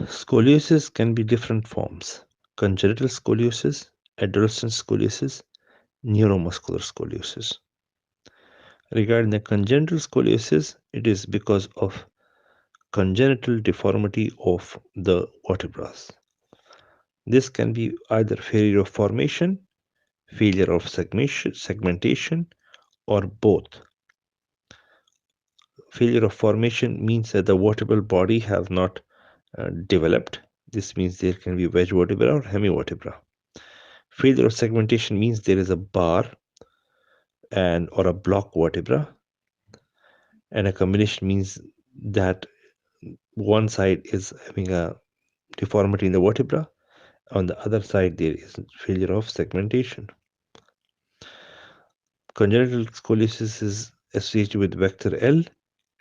Scoliosis can be different forms: congenital scoliosis, adolescent scoliosis, neuromuscular scoliosis. Regarding the congenital scoliosis, it is because of congenital deformity of the vertebrae. This can be either failure of formation, failure of segmentation, or both. Failure of formation means that the vertebral body has not developed. This means there can be wedge vertebra or hemivertebra. Failure of segmentation means there is a bar and or a block vertebra, and a combination means that one side is having a deformity in the vertebra, on the other side there is failure of segmentation. Congenital scoliosis is associated with vector L,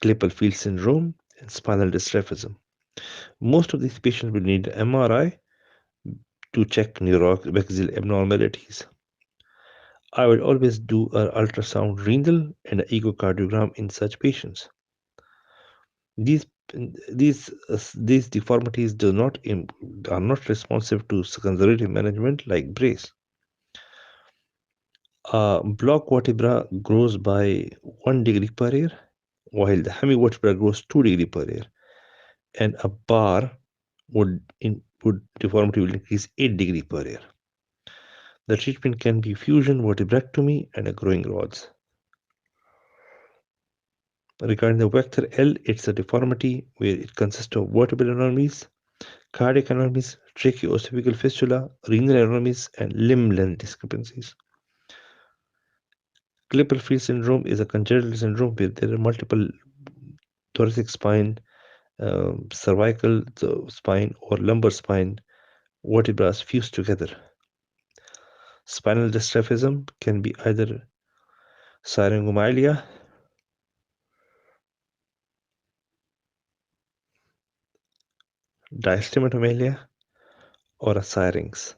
Klippel field syndrome, and spinal dystrophism. Most of these patients will need MRI to check neuroaxial abnormalities. I will always do an ultrasound renal and an echocardiogram in such patients. These deformities are not responsive to conservative management like brace. Block vertebra grows by 1 degree per year, while the hemivertebra grows 2 degree per year, and a bar deformity will increase 8 degree per year. The treatment can be fusion vertebrectomy and a growing rods. Regarding the vector L, it's a deformity where it consists of vertebral anomalies, cardiac anomalies, tracheoesophageal fistula, renal anomalies, and limb length discrepancies. Klippel field syndrome is a congenital syndrome where there are multiple thoracic spine, cervical spine, or lumbar spine vertebrae fused together. Spinal dystrophism can be either syringomyelia, diastematomyelia, or a syrinx.